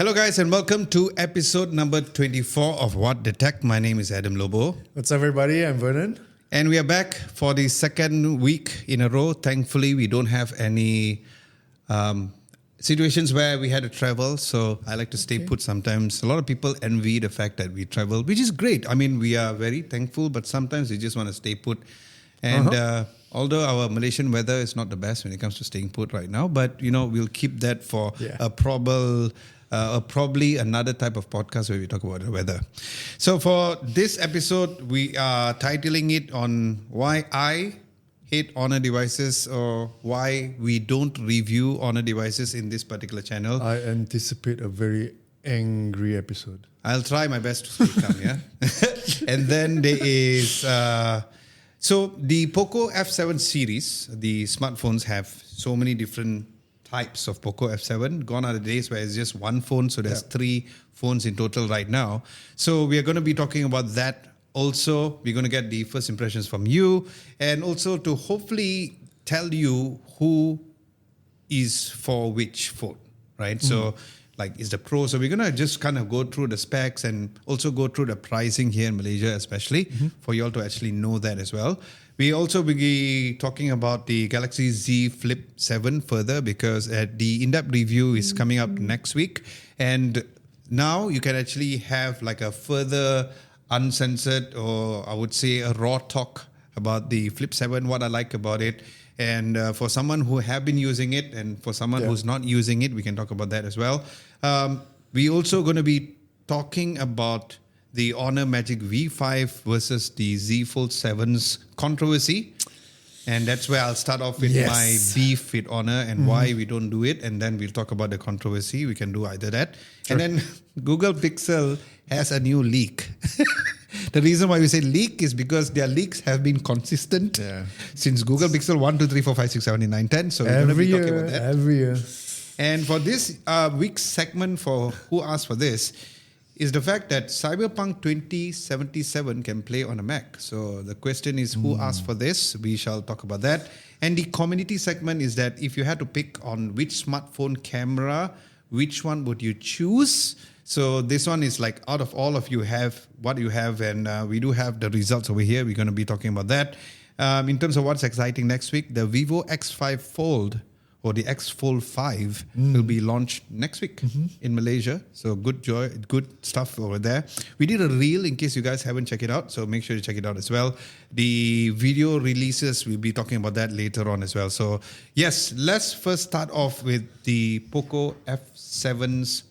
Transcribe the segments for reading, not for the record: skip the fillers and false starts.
Hello guys and welcome to episode number 24 of What the Tech. My name is Adam Lobo. What's up everybody, I'm Vernon. And we are back for the second week in a row. Thankfully, we don't have any situations where we had to travel. So I like to stay put sometimes. A lot of people envy the fact that we travel, which is great. I mean, we are very thankful, but sometimes we just want to stay put. And although our Malaysian weather is not the best when it comes to staying put right now, but we'll keep that for probably another type of podcast where we talk about the weather. So for this episode, we are titling it on why I hate Honor devices or why we don't review Honor devices in this particular channel. I anticipate a very angry episode. I'll try my best to speak calm, yeah? And then there is... so the POCO F7 series, the smartphones have so many different types of POCO F7. Gone are the days where it's just one phone, so there's three phones in total right now. So we are going to be talking about that also. We're going to get the first impressions from you and also to hopefully tell you who is for which phone, right? So like is the Pro. So we're going to just kind of go through the specs and also go through the pricing here in Malaysia, especially for you all to actually know that as well. We also will be talking about the Galaxy Z Flip 7 further because the in-depth review is coming up next week. And now you can actually have like a further uncensored or I would say a raw talk about the Flip 7, what I like about it. And for someone who have been using it and for someone who's not using it, we can talk about that as well. We also going to be talking about the Honor Magic V5 versus the Z Fold 7's controversy. And that's where I'll start off with my beef with Honor and why we don't do it. And then we'll talk about the controversy. We can do either that. Sure. And then Google Pixel has a new leak. The reason why we say leak is because their leaks have been consistent since Google Pixel 1, 2, 3, 4, 5, 6, 7, 8, 9, 10. So we're going to be talking about that. Every year. And for this week's segment for Who Asked For This is the fact that Cyberpunk 2077 can play on a Mac. So the question is who asked for this? We shall talk about that. And the community segment is that if you had to pick on which smartphone camera, which one would you choose? So this one is like out of all of you have what you have, and we do have the results over here. We're going to be talking about that. In terms of what's exciting next week, the Vivo X5 Fold or the X Fold 5 will be launched next week in Malaysia. So good stuff over there. We did a reel in case you guys haven't checked it out. So make sure you check it out as well. The video releases, we'll be talking about that later on as well. So yes, let's first start off with the POCO F7's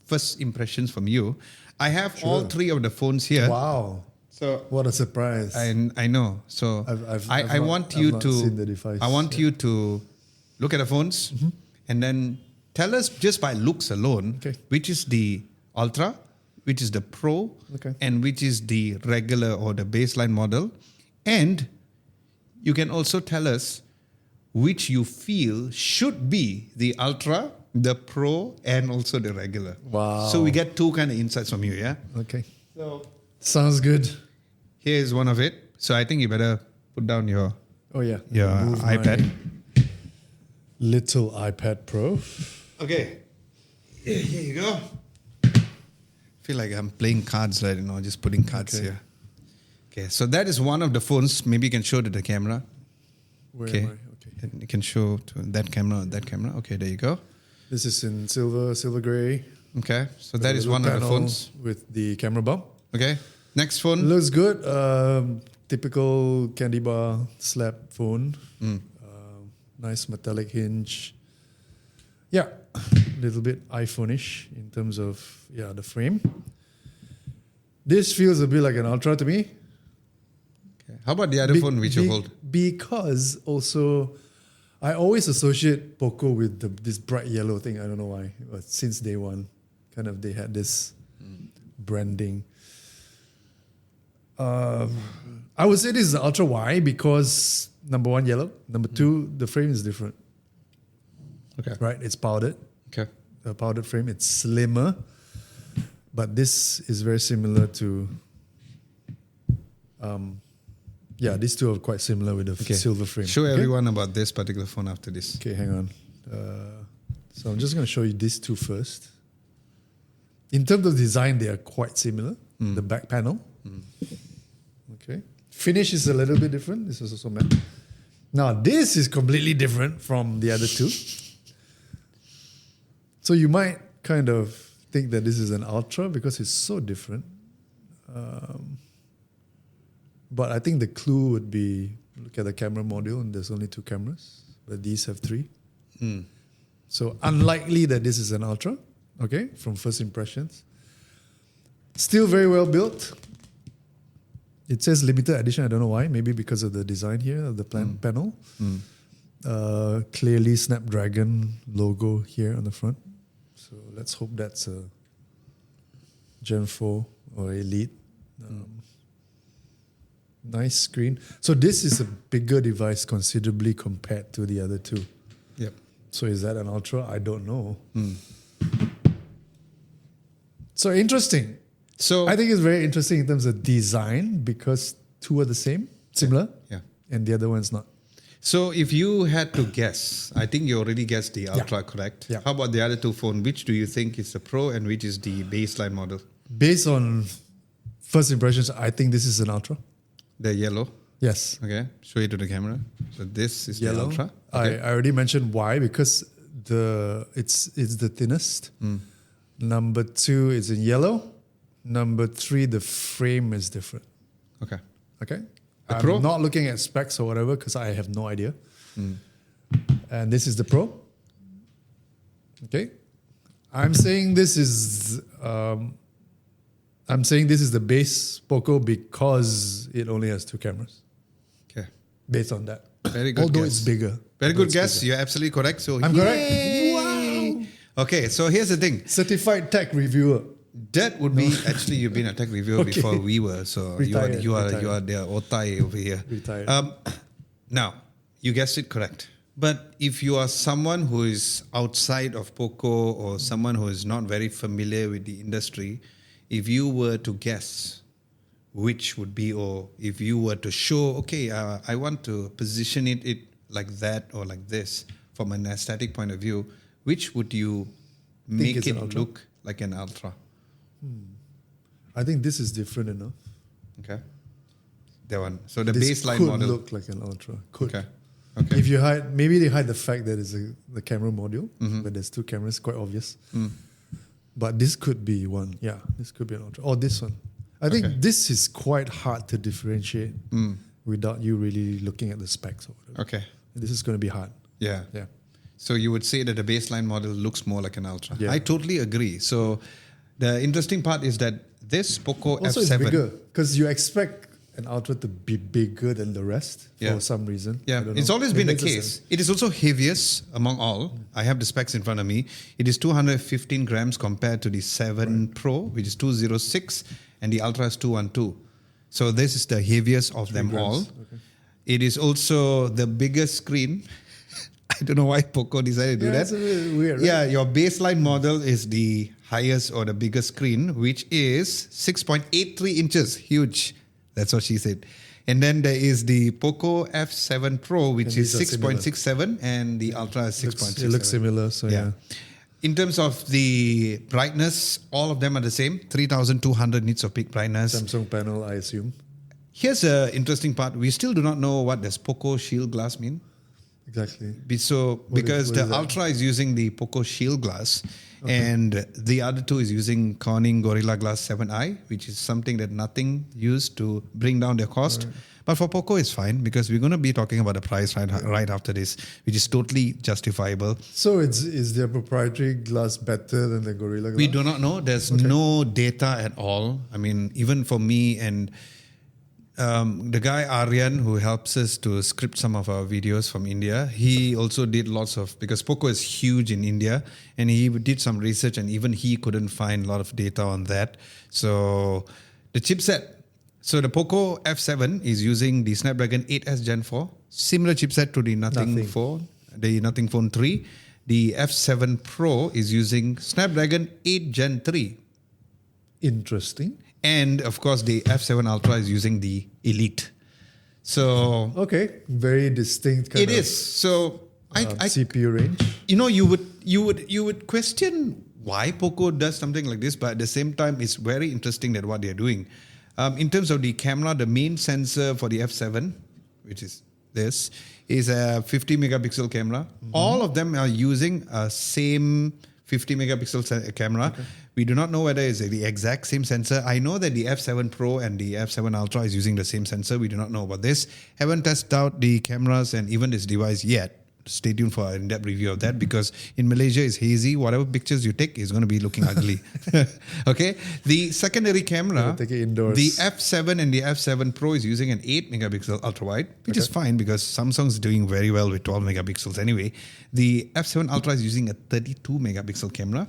first impressions from you. I have all three of the phones here. Wow. So what a surprise. I know. So I want you to look at the phones and then tell us just by looks alone, which is the Ultra, which is the Pro, and which is the regular or the baseline model. And you can also tell us which you feel should be the Ultra, the Pro, and also the regular. Wow. So we get two kind of insights from you, yeah? Okay. So sounds good. here's one of it. So I think you better put down your iPad. Little iPad Pro. Okay. Here you go. Feel like I'm playing cards right now, just putting cards here. Okay, so that is one of the phones. Maybe you can show to the camera. Where am I? Okay. You can show to that camera, that camera. Okay, there you go. This is in silver gray. Okay, so that is one of the phones. With the camera bump. Okay, next phone. Looks good. Typical candy bar slab phone. Nice metallic hinge. Yeah, a little bit iPhone-ish in terms of the frame. This feels a bit like an Ultra to me. Okay. How about the other phone which you hold? Because also, I always associate POCO with this bright yellow thing. I don't know why. But since day one, kind of they had this branding. I would say this is Ultra. Why? Because number one, yellow. Number two, the frame is different. Okay. Right? It's powdered. Okay. The powdered frame. It's slimmer. But this is very similar to... these two are quite similar with the silver frame. Show everyone about this particular phone after this. Okay, hang on. So I'm just going to show you these two first. In terms of design, they are quite similar. The back panel. Okay. Finish is a little bit different. This is also matte. Now, this is completely different from the other two. So you might kind of think that this is an Ultra because it's so different. But I think the clue would be look at the camera module and there's only 2 cameras, but these have 3. So unlikely that this is an Ultra, okay, from first impressions. Still very well built. It says limited edition, I don't know why, maybe because of the design here of the panel. Clearly Snapdragon logo here on the front. So let's hope that's a Gen 4 or Elite. Nice screen. So this is a bigger device considerably compared to the other two. Yep. So is that an Ultra? I don't know. So interesting. So I think it's very interesting in terms of design because 2 are the same, similar, yeah. and the other one's not. So if you had to guess, I think you already guessed the Ultra, correct? Yeah. How about the other 2 phones? Which do you think is the Pro and which is the baseline model? Based on first impressions, I think this is an Ultra. The yellow. Yes. Okay. Show it to the camera. So this is Yellow. the Ultra. I already mentioned why, because it's the thinnest. Number 2 is in yellow. Number 3, the frame is different. Okay. Okay. The I'm Pro? not looking at specs or whatever because I have no idea. And this is the Pro. Okay. I'm saying this is the base POCO because it only has 2 cameras. Okay. Based on that. Very good Although guess. it's bigger. Very Although good it's guess. bigger. You're absolutely correct. So I'm correct. Wow. Okay. So here's the thing. Certified tech reviewer. That would be actually you've been a tech reviewer Okay. before we were. So Retired, you are retired. the otai over here. Retired. Now you guessed it correct. But if you are someone who is outside of POCO or someone who is not very familiar with the industry, if you were to guess which would be, or if you were to show, okay, I want to position it like that or like this from an aesthetic point of view, which would you make it's it an Ultra? look like an Ultra? I think this is different enough. Okay. That one. So the This baseline could model. look like an Ultra. Could. Okay. Okay. If you hide, maybe they hide the fact that it's the camera module, but there's 2 cameras, quite obvious. But this could be one. Yeah, this could be an Ultra. Or this one. I think Okay. this is quite hard to differentiate without you really looking at the specs or whatever. Okay. This is going to be hard. Yeah. Yeah. So you would say that the baseline model looks more like an Ultra. Yeah. I totally agree. So the interesting part is that this POCO Also, F7. it's bigger because you expect an Ultra to be bigger than the rest for some reason. Yeah, I don't it's know. always It been the makes case. It is also heaviest among all. I have the specs in front of me. It is 215 grams compared to the 7 Pro, which is 206, and the Ultra is 212. So this is the heaviest of them grams. all. Okay. It is also the biggest screen. I don't know why POCO decided to do that. It's a bit weird, right? Yeah, your baseline model is the highest or the biggest screen, which is 6.83 inches. Huge. That's what she said. And then there is the POCO F7 Pro, which And is these are similar. 6.67, and the Ultra is 6.67. It looks similar, so yeah. In terms of the brightness, all of them are the same. 3,200 nits of peak brightness. Samsung panel, I assume. Here's the interesting part. We still do not know what does POCO Shield Glass mean. Exactly. Because what the is that? Ultra is using the POCO Shield Glass, and the other two is using Corning Gorilla Glass 7i, which is something that nothing used to bring down their cost. But for POCO, it's fine because we're going to be talking about the price right after this, which is totally justifiable. So is their proprietary glass better than the Gorilla Glass? We do not know. There's no data at all. I mean, even for me and the guy Aryan, who helps us to script some of our videos from India, he also did lots of, because POCO is huge in India, and he did some research, and even he couldn't find a lot of data on that. So the chipset, so the POCO F7 is using the Snapdragon 8S Gen 4, similar chipset to the Nothing Phone, the Nothing Phone 3. The F7 Pro is using Snapdragon 8 Gen 3. Interesting. And of course, the F7 Ultra is using the Elite. So Okay, very distinct kind it of is. So I CPU range. you would question why POCO does something like this, but at the same time, it's very interesting that what they're doing. In terms of the camera, the main sensor for the F7, which is this, is a 50 megapixel camera. All of them are using a same 50 megapixel camera. Okay. We do not know whether it's the exact same sensor. I know that the F7 Pro and the F7 Ultra is using the same sensor. We do not know about this. Haven't tested out the cameras and even this device yet. Stay tuned for an in-depth review of that, because in Malaysia it's hazy. Whatever pictures you take is going to be looking ugly. Okay. The secondary camera, take it indoors. The F7 and the F7 Pro is using an 8 megapixel ultra wide, which is fine because Samsung's doing very well with 12 megapixels anyway. The F7 Ultra is using a 32 megapixel camera,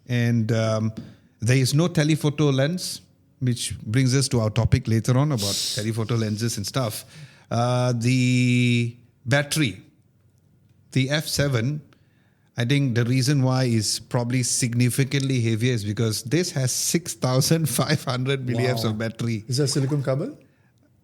and there is no telephoto lens, which brings us to our topic later on about telephoto lenses and stuff. The battery. The F7, I think the reason why is probably significantly heavier is because this has 6,500 milliamps of battery. Is that silicon carbon?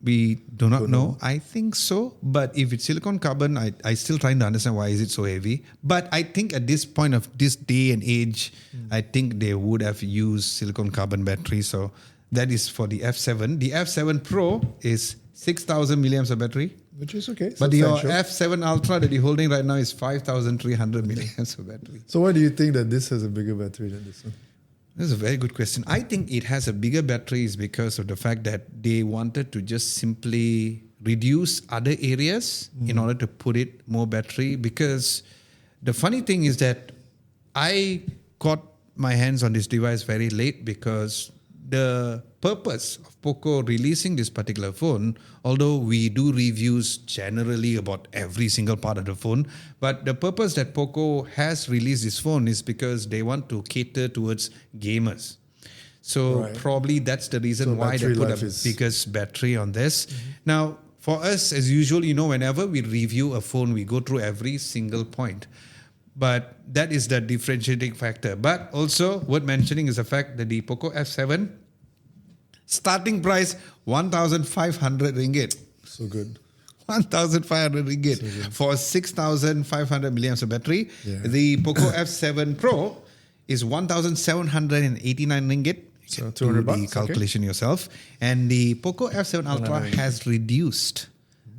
We do not know. I think so. But if it's silicon carbon, I still trying to understand why is it so heavy. But I think at this point of this day and age, I think they would have used silicon carbon battery. So that is for the F7. The F7 Pro is 6,000 milliamps of battery. Which is okay. But your F7 Ultra that you're holding right now is 5,300 milliamps of battery. So why do you think that this has a bigger battery than this one? That's a very good question. I think it has a bigger battery is because of the fact that they wanted to just simply reduce other areas in order to put it more battery. Because the funny thing is that I got my hands on this device very late, because the purpose of POCO releasing this particular phone, although we do reviews generally about every single part of the phone, but the purpose that POCO has released this phone is because they want to cater towards gamers. So probably that's the reason why they put a biggest battery on this. Now, for us, as usual, whenever we review a phone, we go through every single point. But that is the differentiating factor. But also worth mentioning is the fact that the POCO F7 starting price 1,500 ringgit. So good. 1,500 ringgit for 6,500 milliamps of battery. Yeah. The POCO F7 Pro is 1,789 ringgit. So 200 bucks. The calculation yourself. And the POCO F7 Ultra has reduced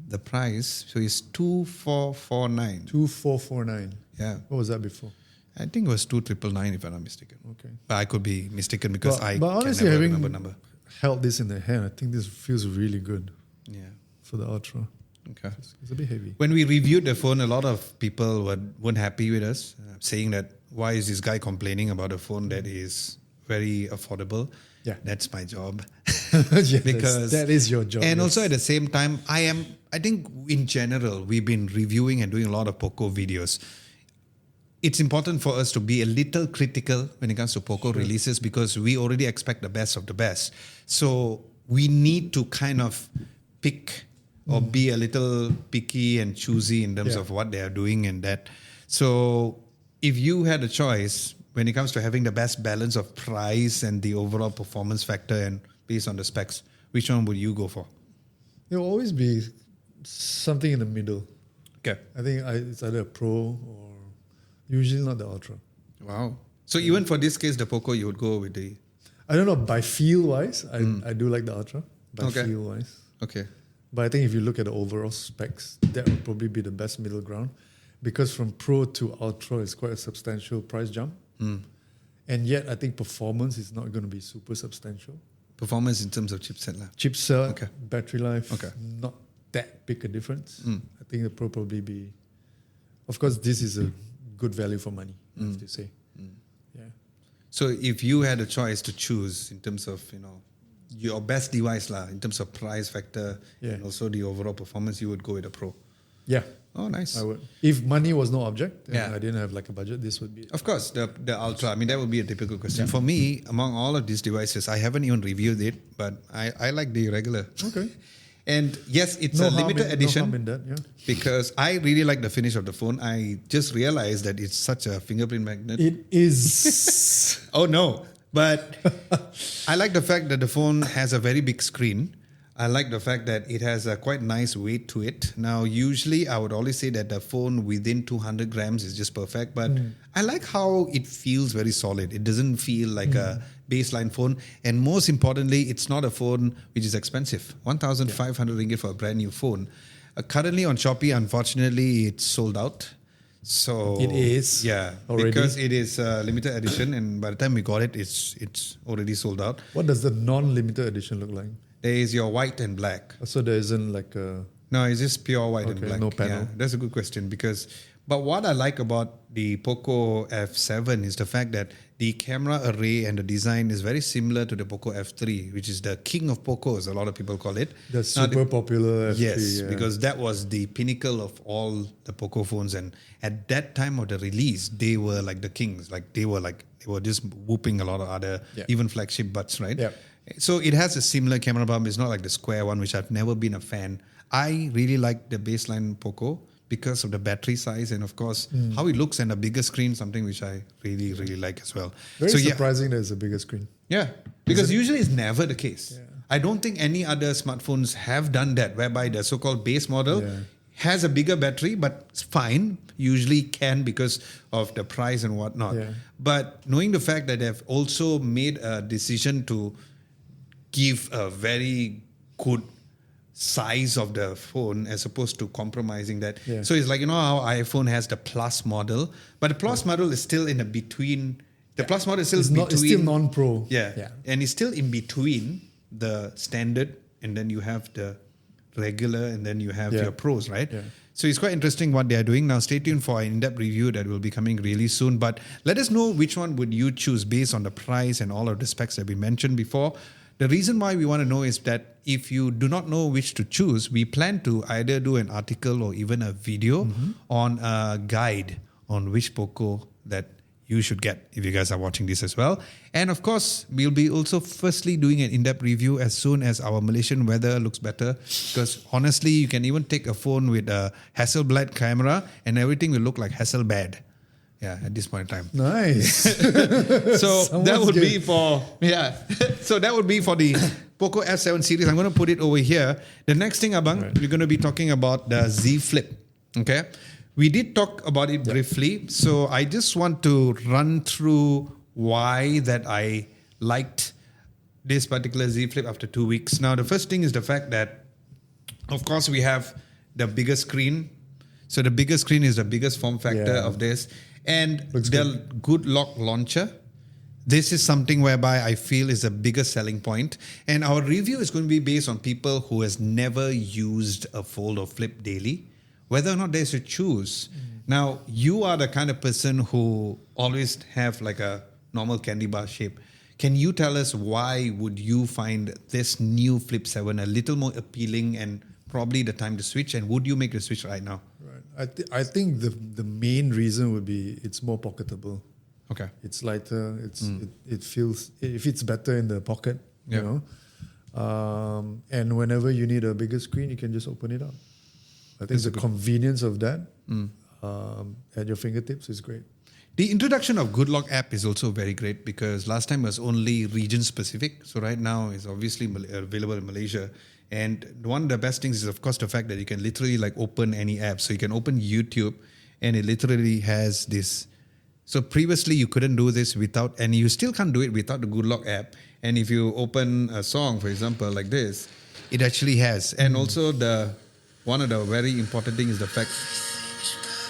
the price, so it's 2,449. 2,449. Yeah. What was that before? I think it was 2,999 if I'm not mistaken. Okay. But I could be mistaken because I honestly, can never remember number. Held this in the hand, I think this feels really good. Yeah. For the Ultra. Okay. It's a bit heavy. When we reviewed the phone, a lot of people weren't happy with us, saying that why is this guy complaining about a phone that is very affordable? Yeah. That's my job. Because that is your job. And also at the same time, I think in general, we've been reviewing and doing a lot of POCO videos. It's important for us to be a little critical when it comes to POCO releases, because we already expect the best of the best. So we need to kind of pick or be a little picky and choosy in terms of what they are doing and that. So if you had a choice when it comes to having the best balance of price and the overall performance factor and based on the specs, which one would you go for? There will always be something in the middle. Okay. I think it's either a Pro or usually not the Ultra. Wow. So even for this case, the POCO, you would go with the... I don't know, by feel-wise, I do like the Ultra, by feel-wise. Okay. But I think if you look at the overall specs, that would probably be the best middle ground, because from Pro to Ultra is quite a substantial price jump. And yet, I think performance is not going to be super substantial. Performance in terms of chipset? Chipset, battery life, okay. Not that big a difference. I think the Pro probably be... Of course, this is a good value for money, I have to say. Yeah. So if you had a choice to choose in terms of, your best device in terms of price factor and also the overall performance, you would go with a Pro? Yeah. Oh, nice. I would. If money was no object and I didn't have like a budget, this would be... Of course, the Ultra. I mean, that would be a typical question. For me, among all of these devices, I haven't even reviewed it, but I like the regular. Okay. And yes, it's a limited edition. No harm in that, because I really like the finish of the phone. I just realized that it's such a fingerprint magnet. It is. Oh, no. But I like the fact that the phone has a very big screen. I like the fact that it has a quite nice weight to it. Now, usually I would always say that the phone within 200 grams is just perfect, but I like how it feels very solid. It doesn't feel like a baseline phone. And most importantly, it's not a phone which is expensive. 1,500 ringgit for a brand new phone. Currently on Shopee, unfortunately, it's sold out. So It is already? because it is a limited edition, and by the time we got it, it's already sold out. What does the non-limited edition look like? There is your white and black. So there isn't like a... No, it's just pure white and black. no panel. Yeah, that's a good question but what I like about the POCO F7 is the fact that the camera array and the design is very similar to the POCO F3, which is the king of POCOs, a lot of people call it. The super popular F3. Yes, because that was the pinnacle of all the POCO phones, and at that time of the release, they were like the kings. They were just whooping a lot of other, even flagship buds, right? Yeah. So it has a similar camera bump. It's not like the square one, which I've never been a fan. I really like the baseline POCO because of the battery size and, of course, how it looks, and a bigger screen, something which I really, really like as well. Very surprising there's a bigger screen. Yeah, because usually it's never the case. Yeah. I don't think any other smartphones have done that, whereby the so-called base model has a bigger battery, but it's fine, usually can because of the price and whatnot. Yeah. But knowing the fact that they've also made a decision to give a very good size of the phone as opposed to compromising that. Yeah. So it's like, how iPhone has the Plus model, but the Plus model is still in a between. The Plus model is still between. It's still non-pro. Yeah. And it's still in between the standard, and then you have the regular, and then you have your pros, right? Yeah. So it's quite interesting what they are doing. Now, stay tuned for an in-depth review that will be coming really soon. But let us know which one would you choose based on the price and all of the specs that we mentioned before. The reason why we want to know is that if you do not know which to choose, we plan to either do an article or even a video on a guide on which POCO that you should get if you guys are watching this as well. And of course, we'll be also firstly doing an in-depth review as soon as our Malaysian weather looks better. Because honestly, you can even take a phone with a Hasselblad camera and everything will look like Hasselblad. Yeah, at this point in time. Nice. So that would be for so that would be for the POCO F7 series. I'm going to put it over here. The next thing, Abang, we're going to be talking about the Z Flip. Okay, we did talk about it briefly. So I just want to run through why that I liked this particular Z Flip after 2 weeks. Now, the first thing is the fact that, of course, we have the bigger screen. So the bigger screen is the biggest form factor of this. And the good lock launcher. This is something whereby I feel is the biggest selling point. And our review is going to be based on people who has never used a fold or flip daily, whether or not they should choose. Now, you are the kind of person who always have like a normal candy bar shape. Can you tell us why would you find this new Flip 7 a little more appealing and probably the time to switch? And would you make the switch right now? I think the main reason would be it's more pocketable. Okay. It's lighter. It fits better in the pocket. You know, and whenever you need a bigger screen, you can just open it up. I think the convenience of that at your fingertips is great. The introduction of Good Lock app is also very great because last time was only region specific. So right now it's obviously available in Malaysia. And one of the best things is, of course, the fact that you can literally like open any app. So you can open YouTube and it literally has this. So previously you couldn't do this without, and you still can't do it without the Good Lock app. And if you open a song, for example, like this, it actually has. And also one of the very important things is the fact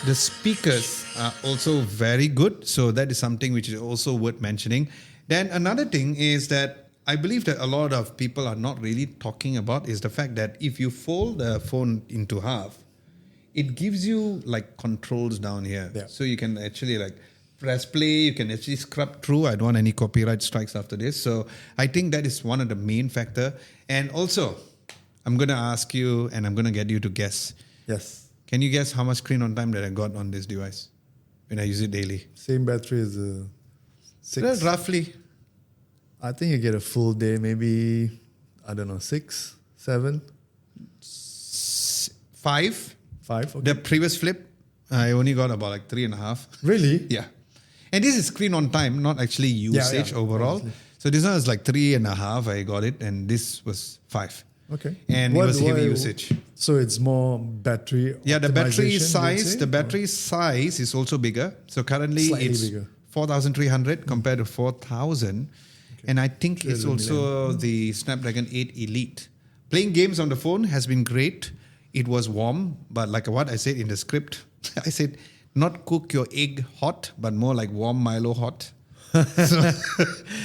the speakers are also very good. So that is something which is also worth mentioning. Then another thing is that I believe that a lot of people are not really talking about is the fact that if you fold the phone into half, it gives you like controls down here. Yeah. So you can actually like press play, you can actually scrub through. I don't want any copyright strikes after this. So I think that is one of the main factor. And also, I'm going to ask you and I'm going to get you to guess. Yes. Can you guess how much screen on time that I got on this device when I use it daily? Same battery as the 6. Well, roughly. I think you get a full day, maybe, I don't know, 6, 7? 5. 5, okay. The previous Flip, I only got about like 3.5. Really? Yeah. And this is screen on time, not actually usage overall. Obviously. So this one is like 3.5, I got it, and this was 5. Okay. And it was heavy usage. So it's more battery. Yeah, the battery optimization, size. you'd The say? battery size is also bigger. So currently Slightly it's bigger. 4,300 compared to 4,000, and I think it's 300 also the Snapdragon 8 Elite. Playing games on the phone has been great. It was warm, but like what I said in the script, I said not cook your egg hot, but more like warm Milo hot.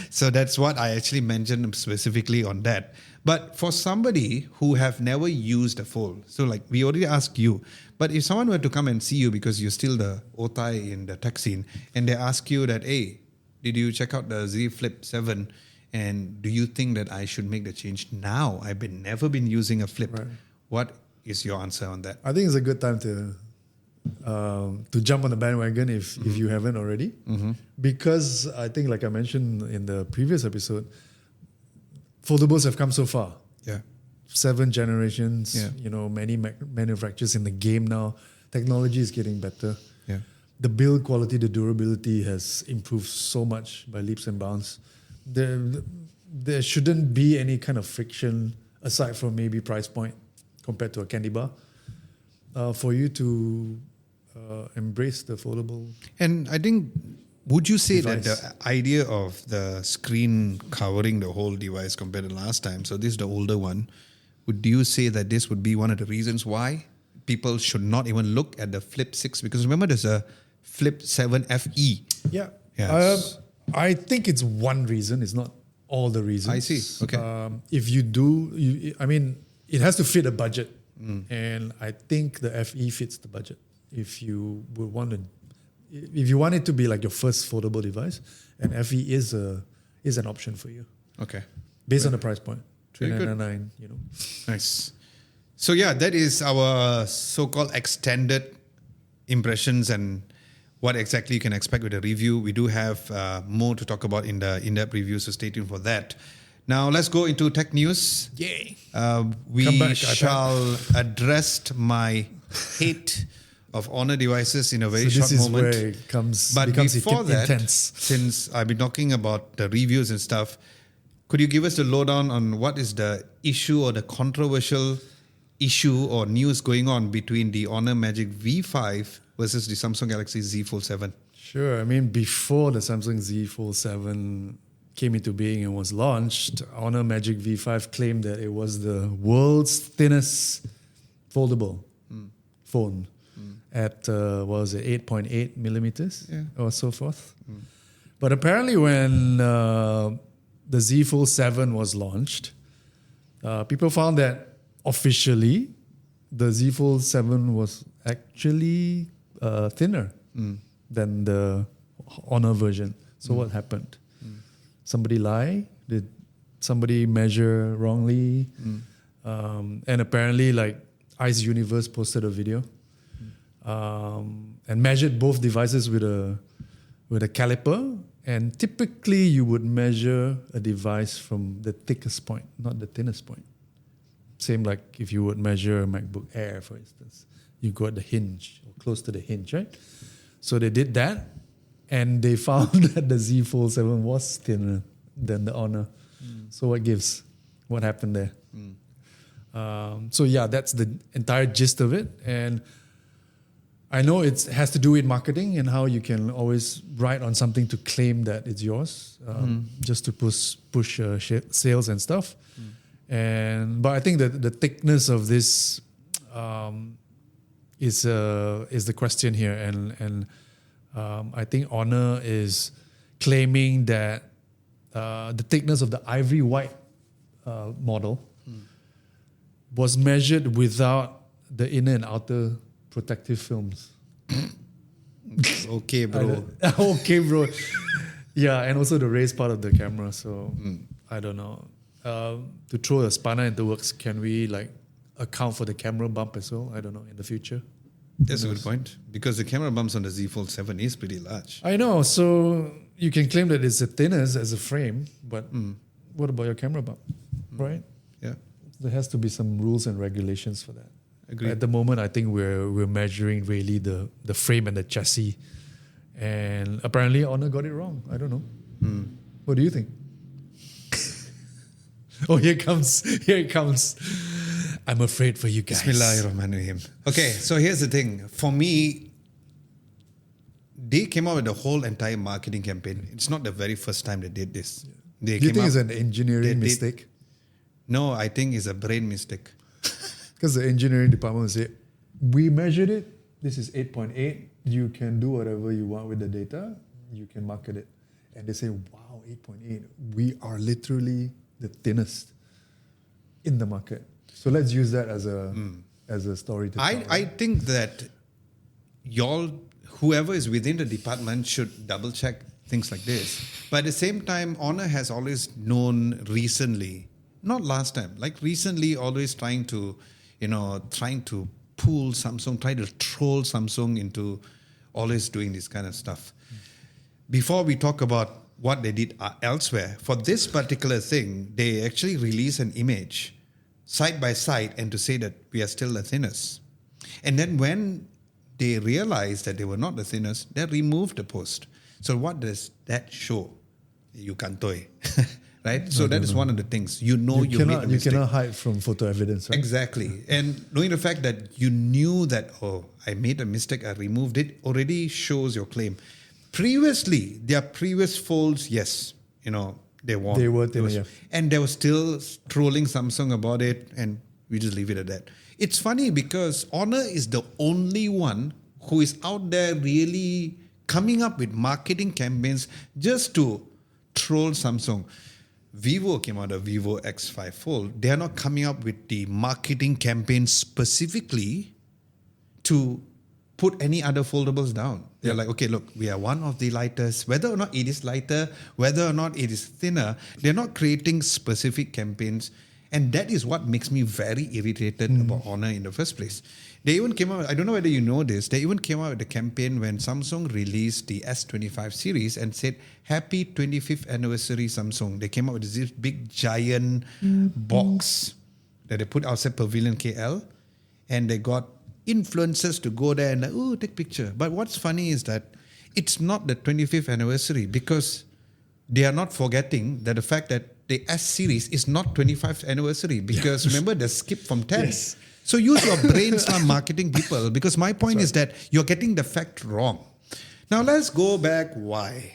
So that's what I actually mentioned specifically on that. But for somebody who have never used a fold, so like we already asked you, but if someone were to come and see you because you're still the otai in the tech scene, and they ask you that, hey, did you check out the Z Flip 7? And do you think that I should make the change now? I've never been using a Flip. Right. What is your answer on that? I think it's a good time to jump on the bandwagon if you haven't already, because I think, like I mentioned in the previous episode, foldables have come so far. Yeah. 7 generations. Yeah. Many manufacturers in the game now. Technology is getting better. Yeah. The build quality, the durability has improved so much by leaps and bounds. There shouldn't be any kind of friction aside from maybe price point compared to a candy bar for you to embrace the foldable. And I think, would you say that device. the idea of the screen covering the whole device compared to last time, so this is the older one, would you say that this would be one of the reasons why people should not even look at the Flip 6? Because remember, there's a Flip 7 FE. Yeah. Yes. I think it's one reason. It's not all the reasons. I see. Okay. If you do, it has to fit a budget. And I think the FE fits the budget. If you want it to be like your first foldable device, and FE is an option for you. Okay. Based on the price point. Very good. $399, Nice. So yeah, that is our so-called extended impressions and what exactly you can expect with the review. We do have more to talk about in the in-depth review, so stay tuned for that. Now let's go into tech news. Yay. We Come back, shall address my hate of Honor devices in a very So short this is moment. where it becomes Before that, intense. since I've been talking about the reviews and stuff, could you give us the lowdown on what is the issue or the controversial issue or news going on between the Honor Magic V5 versus the Samsung Galaxy Z Fold 7? Sure. Before the Samsung Z Fold 7 came into being and was launched, Honor Magic V5 claimed that it was the world's thinnest foldable phone at, 8.8 millimeters or so forth. But apparently when the Z Fold 7 was launched, people found that officially the Z Fold 7 was actually thinner than the Honor version. So what happened? Somebody lie? Did somebody measure wrongly? And apparently, like Ice Universe posted a video and measured both devices with a caliper. And typically, you would measure a device from the thickest point, not the thinnest point. Same like if you would measure a MacBook Air, for instance. You go at the hinge, or close to the hinge, right? So they did that, and they found that the Z Fold 7 was thinner than the Honor. So what gives? What happened there? So yeah, that's the entire gist of it. And I know it has to do with marketing and how you can always write on something to claim that it's yours, just to push sales and stuff. But I think that the thickness of this is the question here, and I think Honor is claiming that the thickness of the ivory white model was measured without the inner and outer protective films. Okay, bro. Okay, bro. Yeah, and also the raised part of the camera. So I don't know. To throw a spanner into works, can we account for the camera bump as well? I don't know, in the future. That's a good point. Because the camera bumps on the Z Fold 7 is pretty large. I know. So you can claim that it's the thinnest as a frame, but what about your camera bump? Right? Yeah. There has to be some rules and regulations for that. Agreed. At the moment, I think we're measuring really the frame and the chassis. And apparently Honor got it wrong. I don't know. What do you think? Oh, here it comes. Here it comes. I'm afraid for you guys. Bismillahirrahmanirrahim. Okay, so here's the thing. For me, they came out with the whole entire marketing campaign. It's not the very first time they did this. They Do you came think it's up- an engineering mistake? No, I think it's a brain mistake. Because the engineering department will say, we measured it. This is 8.8. You can do whatever you want with the data. You can market it. And they say, wow, 8.8. We are literally the thinnest in the market. So let's use that as a story to tell. I think that y'all, whoever is within the department should double check things like this. But at the same time, Honor has always known recently, not last time, like recently always trying to pull Samsung, try to troll Samsung into always doing this kind of stuff. Before we talk about what they did elsewhere, for this particular thing, they actually released an image side by side and to say that we are still the thinnest. And then when they realized that they were not the thinnest, they removed the post. So what does that show? You can't toy. Right? So that is one of the things. You know you made a mistake. You cannot hide from photo evidence, right? Exactly. And knowing the fact that you knew that, oh, I made a mistake, I removed it, already shows your claim. Previously, their previous folds, yes, they won. They were thinner, yeah. And they were still trolling Samsung about it, and we just leave it at that. It's funny because Honor is the only one who is out there really coming up with marketing campaigns just to troll Samsung. Vivo came out of Vivo X5 Fold. They are not coming up with the marketing campaign specifically to put any other foldables down. They're like, okay, look, we are one of the lightest. Whether or not it is lighter, whether or not it is thinner, they're not creating specific campaigns. And that is what makes me very irritated about Honor in the first place. They even came out, I don't know whether you know this, they even came out with a campaign when Samsung released the S25 series and said, happy 25th anniversary Samsung. They came out with this big giant box that they put outside Pavilion KL, and they got influencers to go there and take picture. But what's funny is that it's not the 25th anniversary because they are not forgetting that the fact that the S series is not 25th anniversary because remember the skip from 10. Yes. So use your brains now, marketing people, because my point is that you're getting the fact wrong. Now let's go back why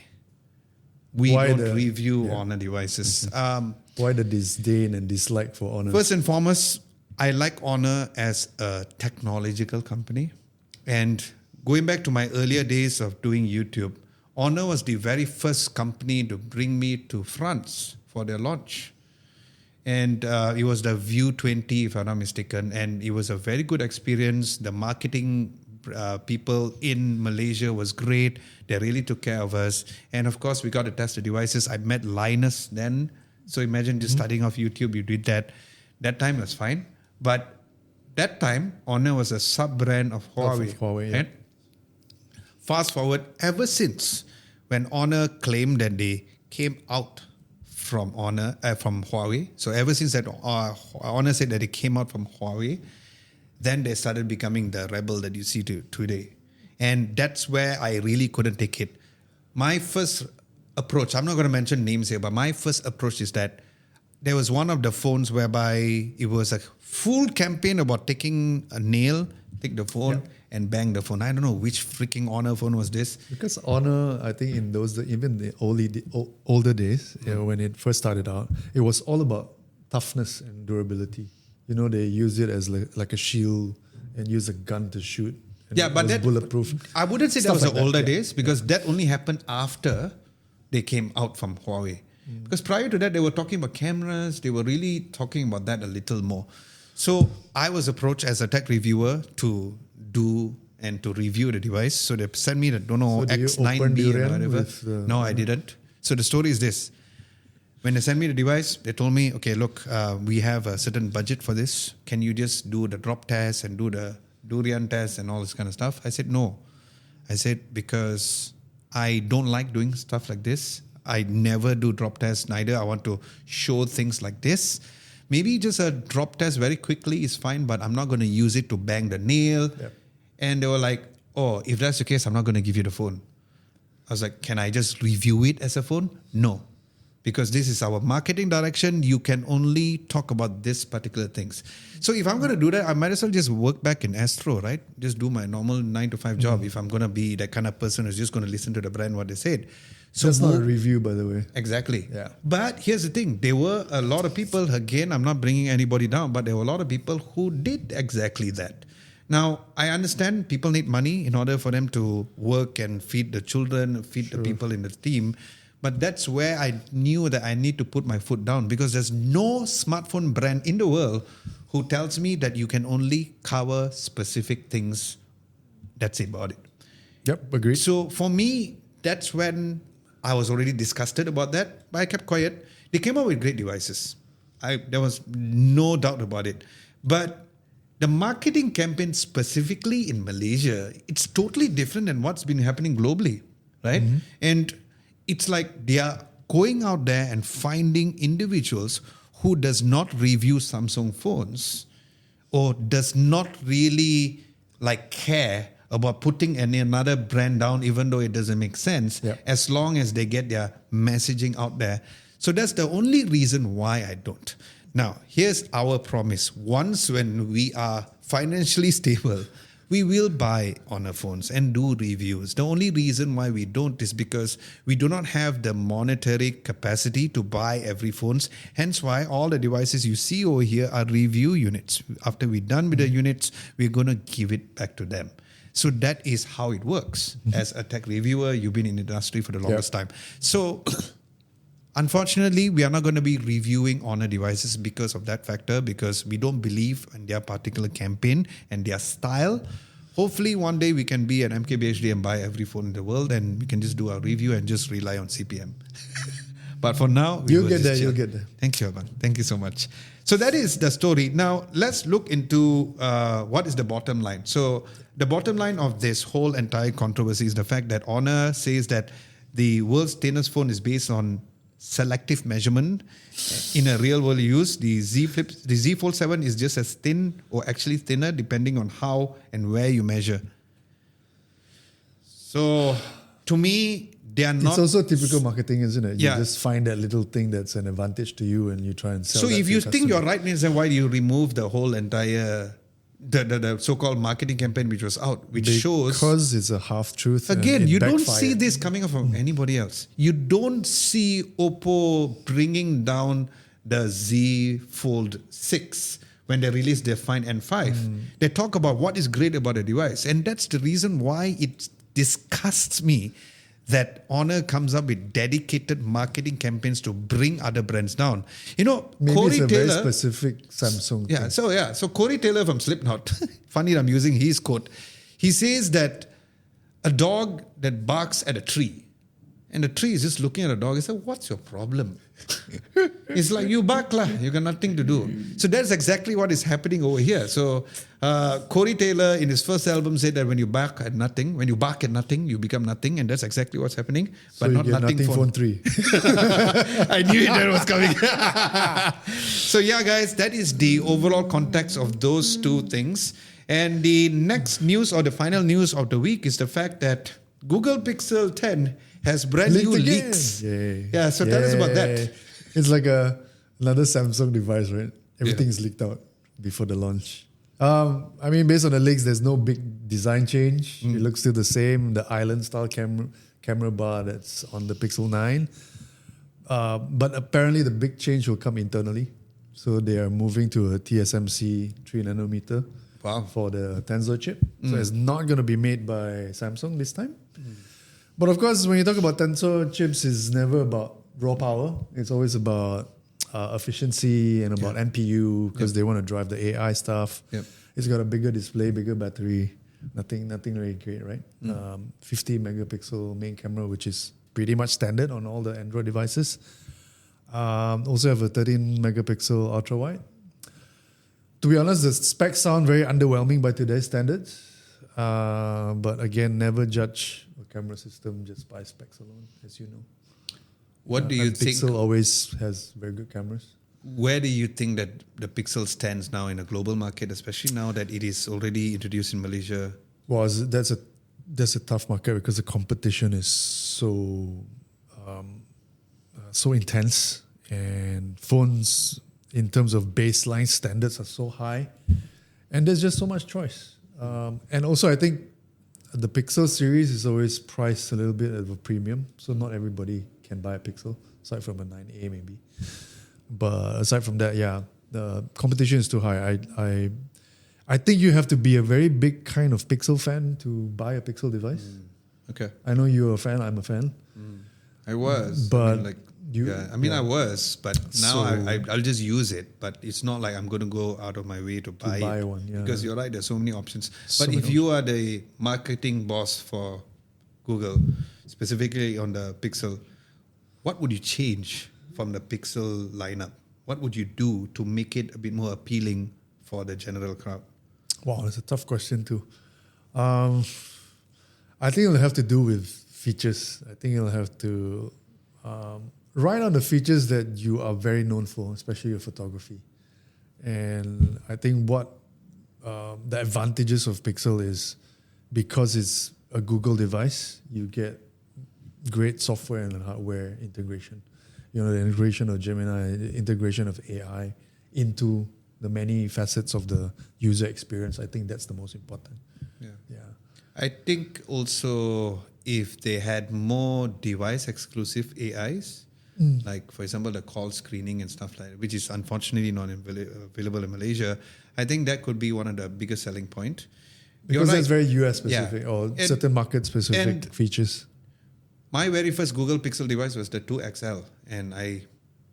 we don't review Honor devices. Why the disdain and dislike for Honor? First and foremost, I like Honor as a technological company. And going back to my earlier days of doing YouTube, Honor was the very first company to bring me to France for their launch. And it was the View 20, if I'm not mistaken. And it was a very good experience. The marketing people in Malaysia was great. They really took care of us. And of course, we got to test the devices. I met Linus then. So imagine just starting off YouTube, you did that. That time was fine. But that time, Honor was a sub-brand of Huawei. Of Huawei, yeah. Right? Fast forward, ever since when Honor claimed that they came out from Huawei. So ever since that, Honor said that they came out from Huawei, then they started becoming the rebel that you see today. And that's where I really couldn't take it. My first approach, I'm not going to mention names here, but my first approach is that there was one of the phones whereby it was a full campaign about taking a nail, take the phone, and bang the phone. I don't know which freaking Honor phone was this. Because Honor, I think in those, even the older days, when it first started out, it was all about toughness and durability. They use it as like a shield and use a gun to shoot. But that bulletproof. I wouldn't say that was the older days because that only happened after they came out from Huawei. Because prior to that, they were talking about cameras. They were really talking about that a little more. So I was approached as a tech reviewer to do and to review the device. So they sent me the X9B or whatever. No, I didn't. So the story is this. When they sent me the device, they told me, okay, look, we have a certain budget for this. Can you just do the drop test and do the durian test and all this kind of stuff? I said, no. I said, because I don't like doing stuff like this. I never do drop tests neither. I want to show things like this. Maybe just a drop test very quickly is fine, but I'm not going to use it to bang the nail. Yep. And they were like, oh, if that's the case, I'm not going to give you the phone. I was like, can I just review it as a phone? No. because this is our marketing direction. You can only talk about this particular things. So if I'm going to do that, I might as well just work back in Astro, right? Just do my normal 9 to 5 job if I'm going to be that kind of person who's just going to listen to the brand, what they said. So That's not a review, by the way. Exactly. Yeah. But here's the thing. There were a lot of people, again, I'm not bringing anybody down, but there were a lot of people who did exactly that. Now, I understand people need money in order for them to work and feed the children, feed the people in the team. But that's where I knew that I need to put my foot down, because there's no smartphone brand in the world who tells me that you can only cover specific things. That's about it. Yep, agreed. So for me, that's when I was already disgusted about that, but I kept quiet. They came up with great devices. There was no doubt about it. But the marketing campaign specifically in Malaysia, it's totally different than what's been happening globally, right? And it's like they are going out there and finding individuals who does not review Samsung phones or does not really care about putting another brand down, even though it doesn't make sense, as long as they get their messaging out there. So that's the only reason why I don't. Now, here's our promise. Once when we are financially stable, we will buy Honor phones and do reviews. The only reason why we don't is because we do not have the monetary capacity to buy every phones. Hence why all the devices you see over here are review units. After we're done with the units, we're going to give it back to them. So that is how it works. As a tech reviewer, you've been in the industry for the longest time. So unfortunately, we are not going to be reviewing Honor devices because of that factor, because we don't believe in their particular campaign and their style. Hopefully, one day we can be an MKBHD and buy every phone in the world, and we can just do our review and just rely on CPM. But for now, you'll get there. Thank you, Abang. Thank you so much. So that is the story. Now, let's look into what is the bottom line. So the bottom line of this whole entire controversy is the fact that Honor says that the world's thinnest phone is based on selective measurement in a real world use. The Z Fold 7 is just as thin or actually thinner depending on how and where you measure. So to me, they are not. It's also typical marketing, isn't it? You Yeah. just find that little thing that's an advantage to you and you try and sell So that if to you your think customer. you're right, means then why do you remove the whole entire the so-called marketing campaign which was out, which shows because it's a half truth. again, you don't backfired. see this coming from anybody else. You don't see Oppo bringing down the Z Fold 6 when they released their Find N5. They talk about what is great about the device, and that's the reason why it disgusts me that Honor comes up with dedicated marketing campaigns to bring other brands down. You know, Maybe Corey it's a Taylor. very specific Samsung thing. So Corey Taylor from Slipknot, funny I'm using his quote. He says that a dog that barks at a tree, and the tree is just looking at a dog. He said, "What's your problem?" It's like, you bark lah, you got nothing to do. So that's exactly what is happening over here. So Corey Taylor in his first album said that when you bark at nothing, you become nothing, and that's exactly what's happening. So But you not get nothing phone 3. I knew that was coming. So yeah, guys, that is the overall context of those two things. And the next news or the final news of the week is the fact that Google Pixel 10 has brand new leaks. Yay. Yeah, so tell us about that. It's like another Samsung device, right? Everything's leaked out before the launch. I mean, based on the leaks, there's no big design change. It looks still the same. The island style camera bar that's on the Pixel 9. But apparently the big change will come internally. So they are moving to a TSMC 3 nanometer for the Tensor chip. So it's not going to be made by Samsung this time. But of course, when you talk about Tensor chips, it's never about raw power. It's always about efficiency and about NPU because they want to drive the AI stuff. It's got a bigger display, bigger battery. Nothing really great, right? 50 megapixel main camera, which is pretty much standard on all the Android devices. Also have a 13 megapixel ultra wide. To be honest, the specs sound very underwhelming by today's standards. But again, never judge a camera system just by specs alone, as you know. What do you think? Pixel always has very good cameras. Where do you think that the Pixel stands now in a global market, especially now that it is already introduced in Malaysia? Well, that's a tough market because the competition is so so intense, and phones in terms of baseline standards are so high, and there's just so much choice. And also, I think the Pixel series is always priced a little bit of a premium, so not everybody can buy a Pixel, aside from a 9A maybe. But aside from that, yeah, the competition is too high. I think you have to be a very big kind of Pixel fan to buy a Pixel device. Okay. I know you're a fan, I'm a fan. I was. But I was, but now I'll just use it. But it's not like I'm going to go out of my way to buy one. Yeah. Because you're right, there's so many options. So But many if you are the marketing boss for Google, specifically on the Pixel, what would you change from the Pixel lineup? What would you do to make it a bit more appealing for the general crowd? Wow, that's a tough question too. I think it'll have to do with features. I think it'll have to write on the features that you are very known for, especially your photography. And I think what the advantages of Pixel is, because it's a Google device, you get great software and hardware integration. You know, the integration of Gemini, the integration of AI into the many facets of the user experience. I think that's the most important. Yeah. Yeah. I think also if they had more device exclusive AIs, like for example the call screening and stuff like that, which is unfortunately not available in Malaysia, I think that could be one of the biggest selling point. Because that's very US specific or certain market specific features. My very first Google Pixel device was the 2XL, and I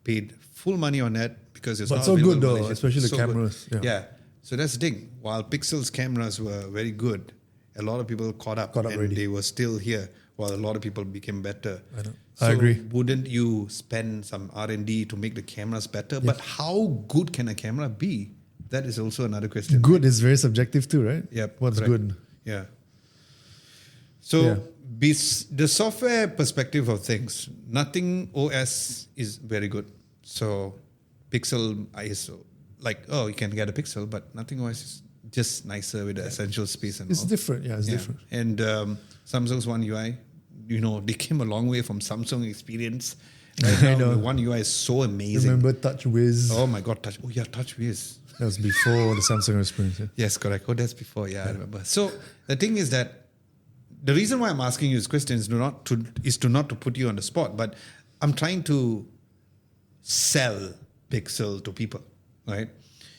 paid full money on that because it's not so available good in though, Malaysia. especially the So cameras. good. Yeah. So that's the thing. While Pixel's cameras were very good, a lot of people caught up and already. they were still here, while a lot of people became better. I know. So I agree. Wouldn't you spend some R&D to make the cameras better? But how good can a camera be? That is also another question. Good is very subjective too, right? Yep. What's correct. good? Yeah. So the software perspective of things, nothing OS is very good. So Pixel is like, oh, you can get a Pixel, but nothing OS is just nicer with the essential space and It's all. different. Yeah, it's different. And Samsung's One UI, they came a long way from Samsung experience. Right I now, know. the One UI is so amazing. Remember TouchWiz? Oh my God, TouchWiz. That was before the Samsung experience. Yeah. Yes, correct. Oh, that's before. Yeah, I remember. So the thing is that the reason why I'm asking you this question is not to put you on the spot, but I'm trying to sell Pixel to people, right?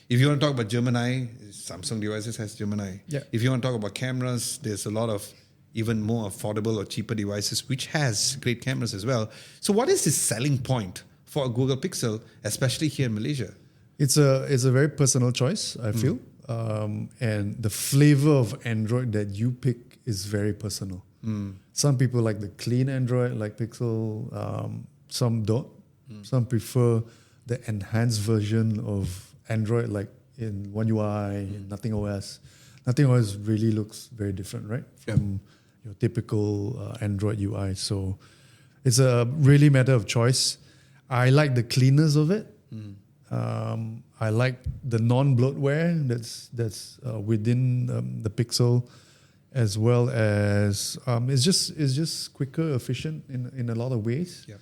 If you want to talk about Gemini, Samsung devices has Gemini. Yeah. If you want to talk about cameras, there's a lot of even more affordable or cheaper devices which has great cameras as well. So what is the selling point for a Google Pixel, especially here in Malaysia? It's a very personal choice, I feel. And the flavor of Android that you pick is very personal. Some people like the clean Android, like Pixel. Some don't. Some prefer the enhanced version of Android, like in One UI, in Nothing OS. Nothing OS really looks very different, right? From your typical Android UI. So it's a really matter of choice. I like the cleanness of it. I like the non-bloatware that's within the Pixel, as well as it's just quicker, efficient in a lot of ways. Yeah.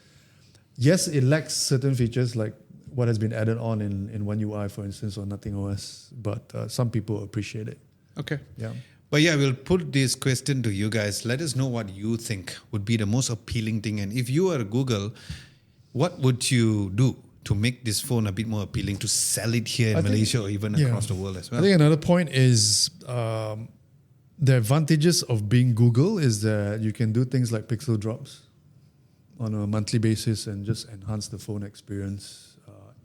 Yes, it lacks certain features like what has been added on in One UI, for instance, or Nothing OS, but some people appreciate it. Okay. Yeah. But yeah, we'll put this question to you guys. Let us know what you think would be the most appealing thing. And if you are Google, what would you do to make this phone a bit more appealing, to sell it here in Malaysia or even across the world as well? I think another point is the advantages of being Google is that you can do things like Pixel drops on a monthly basis and just enhance the phone experience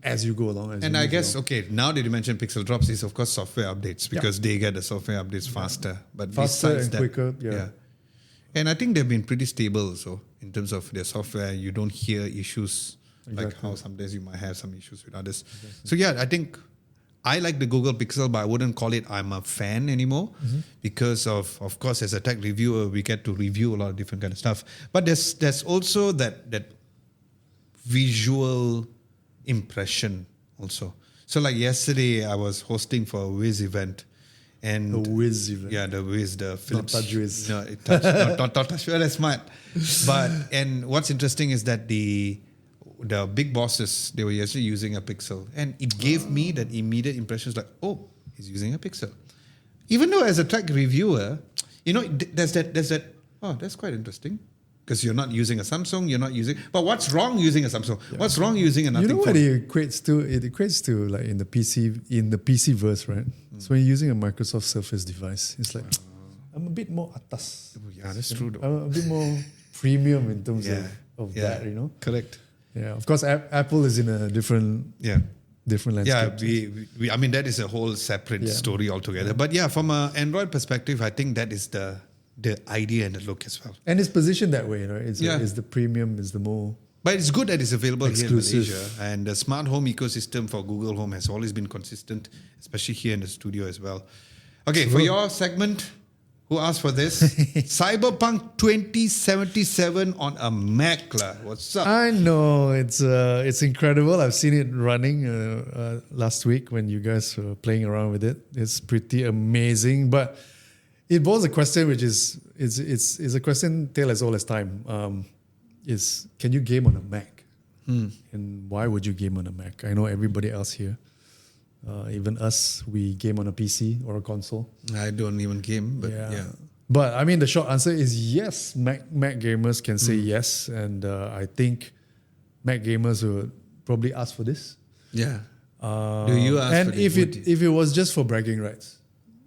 as you go along. And I guess, okay, now that you mentioned Pixel drops is of course software updates, because they get the software updates faster. But faster besides and that, quicker. Yeah. And I think they've been pretty stable also in terms of their software. You don't hear issues like how sometimes you might have some issues with others. So yeah, I think I like the Google Pixel, but I wouldn't call it I'm a fan anymore because of course, as a tech reviewer, we get to review a lot of different kind of stuff. But there's also that visual impression also. So like yesterday, I was hosting for a Wiz event. And the Wiz event. Yeah, the Wiz, the Philips. Not TouchWiz. No, not TouchWiz. Well, that's smart. And what's interesting is that the big bosses, they were actually using a Pixel. And it gave me that immediate impressions like, oh, he's using a Pixel. Even though as a tech reviewer, there's that, oh, that's quite interesting. Because you're not using a Samsung, but what's wrong using a Samsung? Yeah. What's wrong using a nothing phone? What it equates to? It equates to like in the PC verse, right? So when you're using a Microsoft Surface device, it's like, I'm a bit more atas. Oh, yeah, that's true though. I'm a bit more premium in terms of that, Correct. Yeah, of course, Apple is in a different landscape. Yeah, I mean, that is a whole separate story altogether. But yeah, from an Android perspective, I think that is the idea and the look as well. And it's positioned that way, right? It's the premium, is the more... But it's good that it's available exclusive here in Malaysia. And the smart home ecosystem for Google Home has always been consistent, especially here in the studio as well. Okay, for your segment, who asked for this? Cyberpunk 2077 on a Mac. What's up? I know, it's incredible. I've seen it running last week when you guys were playing around with it. It's pretty amazing. But it was a question which is a question tale as old as time. Is can you game on a Mac? And why would you game on a Mac? I know everybody else here, even us, we game on a PC or a console. I don't even game, but yeah. But I mean, the short answer is yes. Mac gamers can say yes, and I think Mac gamers would probably ask for this. Yeah. Do you ask? And if it was just for bragging rights,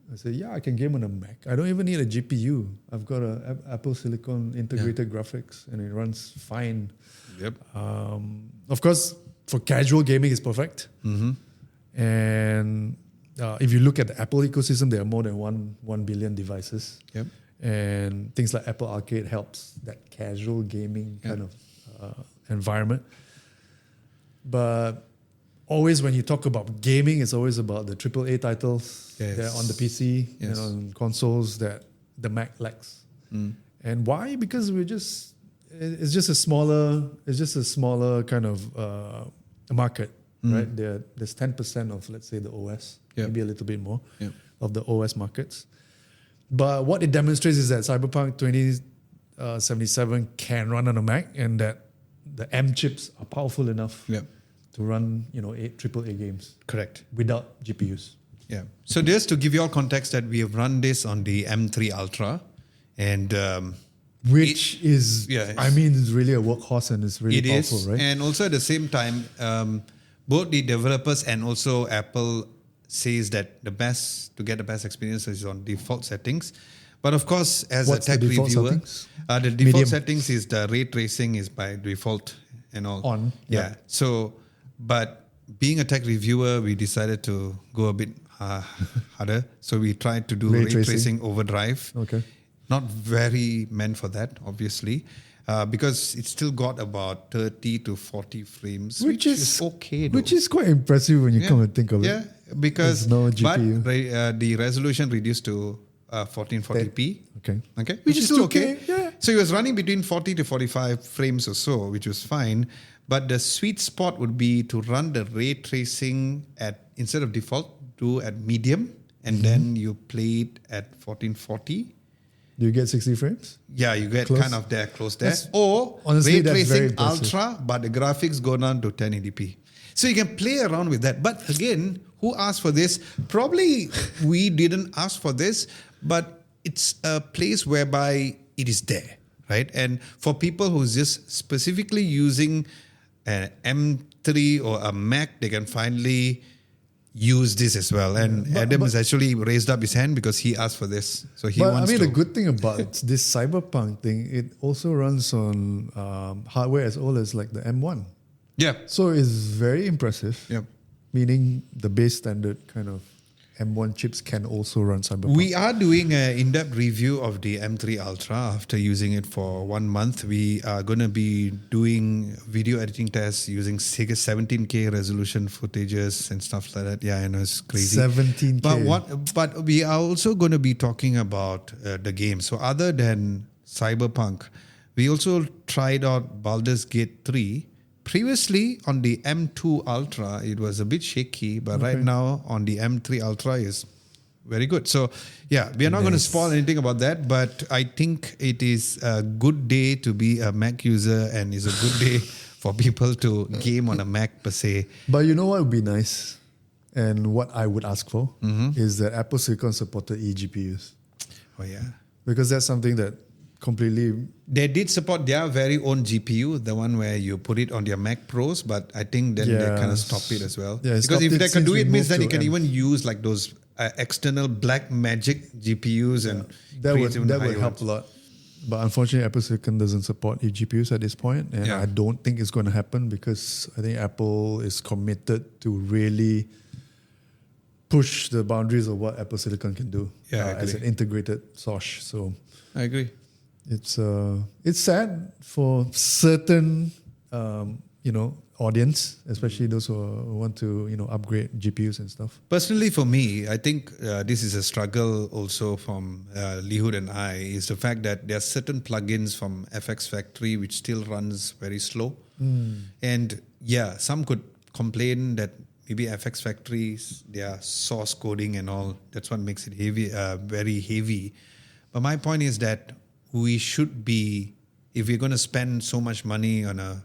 I say, yeah, I can game on a Mac. I don't even need a GPU. I've got a Apple Silicon integrated graphics, and it runs fine. Yep. Of course, for casual gaming, it's perfect. Mm-hmm. And if you look at the Apple ecosystem, there are more than 1 billion devices. Yep. And things like Apple Arcade helps that casual gaming kind of environment. But always when you talk about gaming, it's always about the AAA titles that are on the PC and on consoles that the Mac lacks. And why? Because it's just a smaller kind of market, right? There's 10% of, let's say, the OS, maybe a little bit more of the OS markets. But what it demonstrates is that Cyberpunk 2077 can run on a Mac, and that the M chips are powerful enough to run, 8 AAA games. Correct. Without GPUs. Yeah. So just to give you all context that we have run this on the M3 Ultra, and which is really a workhorse, and it's really powerful, right? And also at the same time, both the developers and also Apple says that to get the best experience is on default settings. But of course, as a tech reviewer, the default settings is the ray tracing is by default and all. On. Yeah. So, but being a tech reviewer, we decided to go a bit harder. So we tried to do ray tracing overdrive. Okay. Not very meant for that, obviously, because it's still got about 30 to 40 frames, which is okay. Which is quite impressive when you come and think of it. Yeah, because no GPU. But the resolution reduced to 1440p. Okay. Which is still okay. Yeah. So it was running between 40 to 45 frames or so, which was fine. But the sweet spot would be to run the ray tracing instead of default, do at medium, and then you play it at 1440. Do you get 60 frames? Yeah, you get kind of close there. Or honestly, ray tracing ultra, but the graphics go down to 1080p. So you can play around with that. But again, who asked for this? Probably we didn't ask for this, but it's a place whereby it is there, right? And for people who's just specifically using an M3 or a Mac, they can finally use this as well. And Adam has actually raised up his hand because he asked for this. So he wants to. The good thing about this Cyberpunk thing, it also runs on hardware as old as like the M1. Yeah. So it's very impressive. Yep. Meaning the base standard kind of M1 chips can also run Cyberpunk. We are doing an in-depth review of the M3 Ultra after using it for 1 month. We are going to be doing video editing tests using 17K resolution footages and stuff like that. Yeah, I know it's crazy. 17K. But we are also going to be talking about the game. So other than Cyberpunk, we also tried out Baldur's Gate 3. Previously on the M2 Ultra, it was a bit shaky, but right now on the M3 Ultra is very good. So yeah, we are not going to spoil anything about that, but I think it is a good day to be a Mac user and is a good day for people to game on a Mac per se. But you know what would be nice, and what I would ask for is that Apple Silicon supported eGPUs, Oh yeah. because that's something that completely. They did support their very own GPU, the one where you put it on their Mac Pros, but I think then they kind of stopped it as well. Yeah, because if they can do it, means that you can M. even use like those external black magic GPUs and that create would even higher help ones. a lot. But unfortunately, Apple Silicon doesn't support eGPUs at this point, and Yeah. I don't think it's going to happen because I think Apple is committed to really push the boundaries of what Apple Silicon can do as an integrated SOC. So I agree. it's sad for certain audience, especially those who want to upgrade GPUs and stuff. Personally, for me, I think this is a struggle also from Lihud and I, is the fact that there are certain plugins from FX Factory which still runs very slow. And yeah, some could complain that maybe FX Factories, their source coding and all, that's what makes it heavy, very heavy. But my point is that we should be, if we're going to spend so much money on a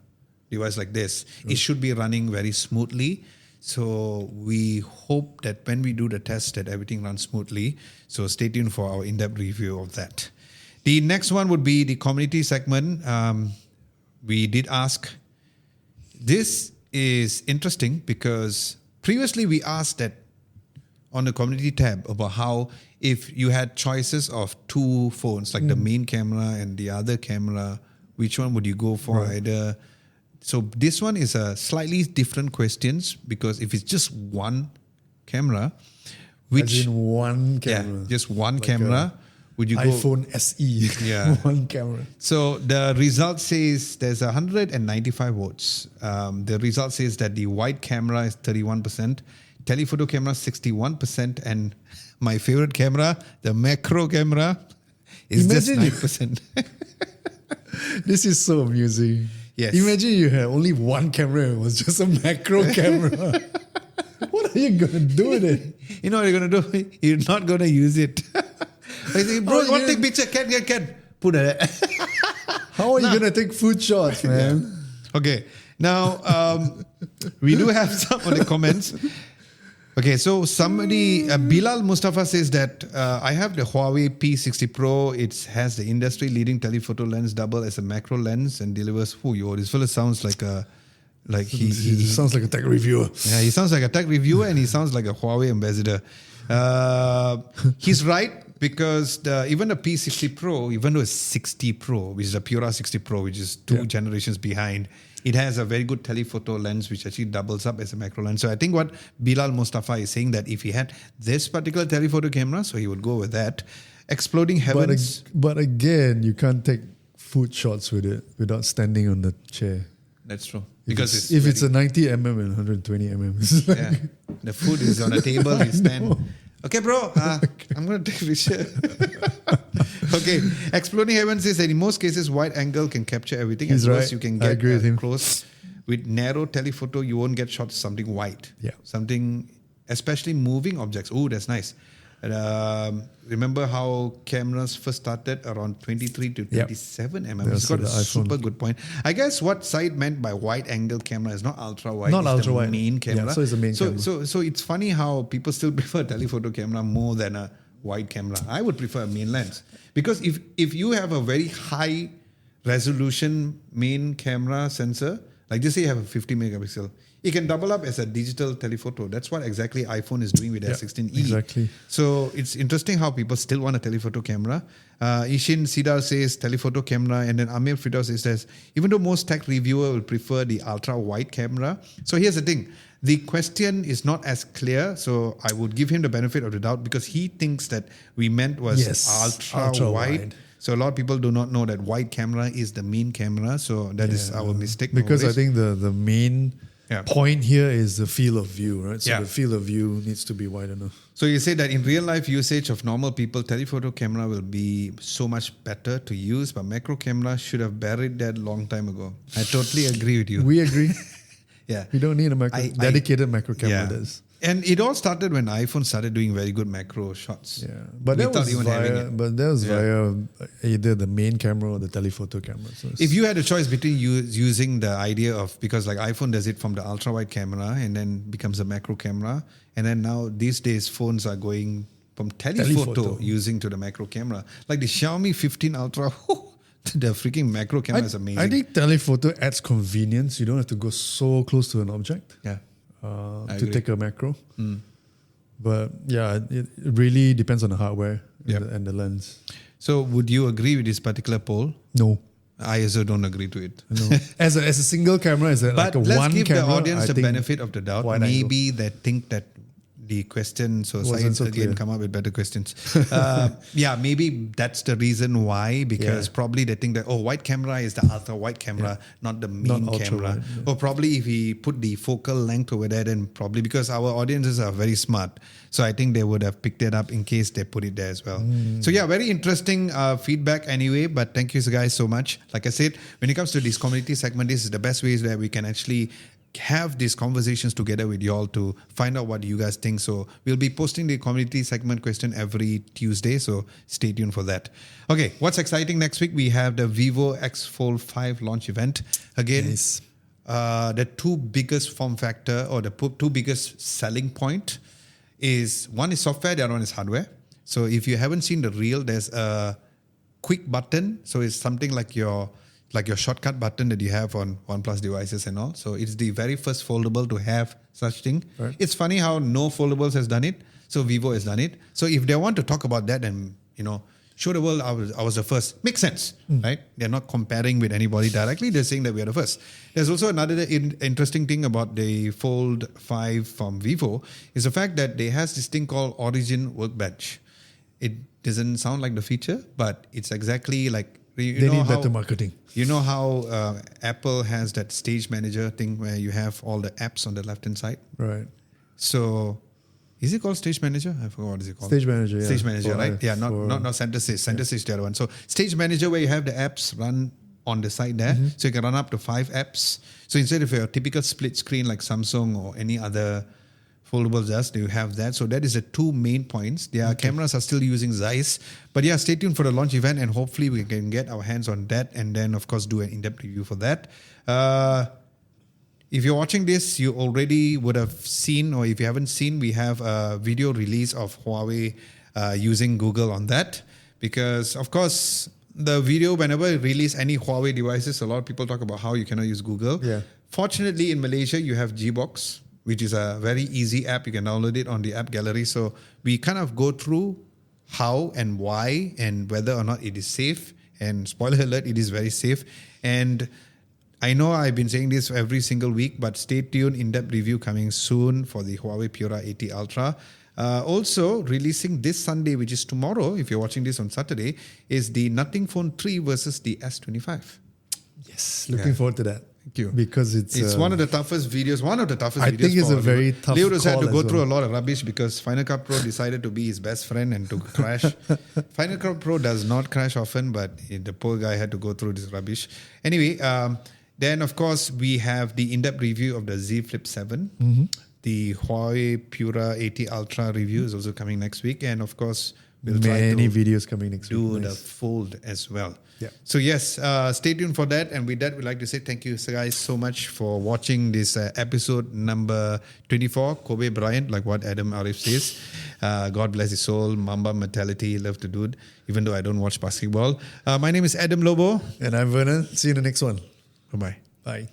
device like this, it should be running very smoothly. So we hope that when we do the test that everything runs smoothly. So stay tuned for our in-depth review of that. The next one would be the community segment. We did ask, this is interesting because previously we asked that on the community tab about how if you had choices of two phones, like the main camera and the other camera, which one would you go for? Either. So this one is a slightly different questions because if it's just one camera, which As in one camera, just one like camera, would you go iPhone SE? Yeah. One camera. So the result says there's 195 votes. The result says that the wide camera is 31%, telephoto camera 61%, and my favorite camera, the macro camera, is Imagine just 9%. This is so amusing. Yes. Imagine you had only one camera and it was just a macro camera. What are you going to do with it? You know what you're going to do? You're not going to use it. I say, bro, you want to take picture? Can. Put it. How are you going to take food shots, man? Okay. Now, we do have some of the comments. Okay, so somebody, Bilal Mustafa says that I have the Huawei P60 Pro. It has the industry-leading telephoto lens, double as a macro lens, and delivers. Oh, yo, this fella sounds like a, he sounds like a tech reviewer. Yeah, he sounds like a tech reviewer, and he sounds like a Huawei ambassador. He's right because even the P60 Pro, even though it's 60 Pro, which is a Pura 60 Pro, which is two generations behind, it has a very good telephoto lens which actually doubles up as a macro lens. So I think what Bilal Mustafa is saying that if he had this particular telephoto camera, so he would go with that. Exploding Heavens. But again, you can't take food shots with it without standing on the chair. That's true. Because if it's a 90 mm and 120 mm, it's like, yeah, the food is on the table, you stand. Okay, bro, I'm going to take a picture. Okay, Exploding Heaven says that in most cases, wide angle can capture everything. He's As well right. as you can I get agree with him. close. With narrow telephoto, you won't get shots of something wide. Yeah. Something, especially moving objects. Oh, that's nice. Remember how cameras first started around 23 to 27 mm? Yeah, It's so got a the iPhone. super good point. I guess what Syed meant by wide angle camera is not ultra wide. Not it's ultra the wide. main camera. Yeah, so it's the main camera. So it's funny how people still prefer telephoto camera more than a wide camera. I would prefer a main lens because if you have a very high resolution main camera sensor, like just say you have a 50 megapixel, it can double up as a digital telephoto. That's what exactly iPhone is doing with their 16E. exactly. So it's interesting how people still want a telephoto camera. Ishin Sidar says telephoto camera, and then Amir Fridaus says even though most tech reviewer will prefer the ultra wide camera. So here's the thing. The question is not as clear, so I would give him the benefit of the doubt because he thinks that we meant was ultra wide. So a lot of people do not know that wide camera is the main camera. So that is our mistake. Because always. I think the main point here is the field of view, right? So the field of view needs to be wide enough. So you say that in real life usage of normal people, telephoto camera will be so much better to use, but macro camera should have buried that long time ago. I totally agree with you. We agree. Yeah. We don't need a dedicated macro camera. And it all started when iPhone started doing very good macro shots. Yeah, but that without was even having via, it. but that was via either the main camera or the telephoto camera. So If you had a choice between using the idea of, because like iPhone does it from the ultra wide camera and then becomes a macro camera, and then now these days phones are going from telephoto using to the macro camera. Like the Xiaomi 15 Ultra, the freaking macro camera is amazing. I think telephoto adds convenience. You don't have to go so close to an object. Yeah. To agree. take a macro. But yeah, it really depends on the hardware and the lens. So would you agree with this particular poll? No. I also don't agree to it. No. As a single camera, like a let's one give camera, the audience I the think benefit of the doubt. wide Maybe they think that the question, so Wasn't science so again clear. come up with better questions. Maybe that's the reason why, because probably they think that, wide camera is the ultra wide camera, not the main Not ultra camera. wide, Or probably if we put the focal length over there, then probably because our audiences are very smart. So I think they would have picked it up in case they put it there as well. So yeah, very interesting feedback anyway, but thank you guys so much. Like I said, when it comes to this community segment, this is the best ways where we can actually have these conversations together with y'all to find out what you guys think. So we'll be posting the community segment question every Tuesday. So stay tuned for that. Okay, what's exciting next week? We have the Vivo X Fold 5 launch event. Again, Nice. the two biggest form factor or the two biggest selling point is one is software, the other one is hardware. So if you haven't seen the reel, there's a quick button. So it's something like your shortcut button that you have on OnePlus devices and all. So it's the very first foldable to have such thing. Right. It's funny how no foldables has done it. So Vivo has done it. So if they want to talk about that and, show the world I was the first, makes sense, right? They're not comparing with anybody directly. They're saying that we are the first. There's also another interesting thing about the Fold 5 from Vivo is the fact that they has this thing called Origin Workbench. It doesn't sound like the feature, but it's exactly like, They need better marketing. You know how Apple has that Stage Manager thing where you have all the apps on the left-hand side? Right. So, is it called Stage Manager? I forgot what is it called. Stage Manager, yeah. Stage Manager, For- right? Yeah, for- not Center Stage. Center Stage, the other one. So, Stage Manager where you have the apps run on the side there. So, you can run up to 5 apps. So, instead of your typical split screen like Samsung or any other foldables does, you have that. So that is the two main points. Their cameras are still using Zeiss. But yeah, stay tuned for the launch event and hopefully we can get our hands on that and then of course do an in-depth review for that. If you're watching this, you already would have seen, or if you haven't seen, we have a video release of Huawei using Google on that. Because of course, the video, whenever you release any Huawei devices, a lot of people talk about how you cannot use Google. Yeah. Fortunately, in Malaysia, you have Gbox, which is a very easy app. You can download it on the app gallery. So we kind of go through how and why and whether or not it is safe. And spoiler alert, it is very safe. And I know I've been saying this every single week, but stay tuned, in-depth review coming soon for the Huawei Pura 80 Ultra. Also, releasing this Sunday, which is tomorrow, if you're watching this on Saturday, is the Nothing Phone 3 versus the S25. Yes. Looking forward to that. Thank you. Because it's one of the toughest videos. I think it's a very tough Leo has had to call go as through well. a lot of rubbish because Final Cut Pro decided to be his best friend and to crash. Final Cut Pro does not crash often, but the poor guy had to go through this rubbish. Anyway, then of course we have the in-depth review of the Z Flip 7. The Huawei Pura 80 Ultra review is also coming next week, and of course we'll many try to videos coming next do week. the Nice. Fold as well. Yeah. So yes, stay tuned for that. And with that, we'd like to say thank you guys so much for watching this episode number 24, Kobe Bryant, like what Adam Arif says. God bless his soul, Mamba mentality, love the dude, even though I don't watch basketball. My name is Adam Lobo. And I'm Vernon. See you in the next one. Bye-bye. Bye.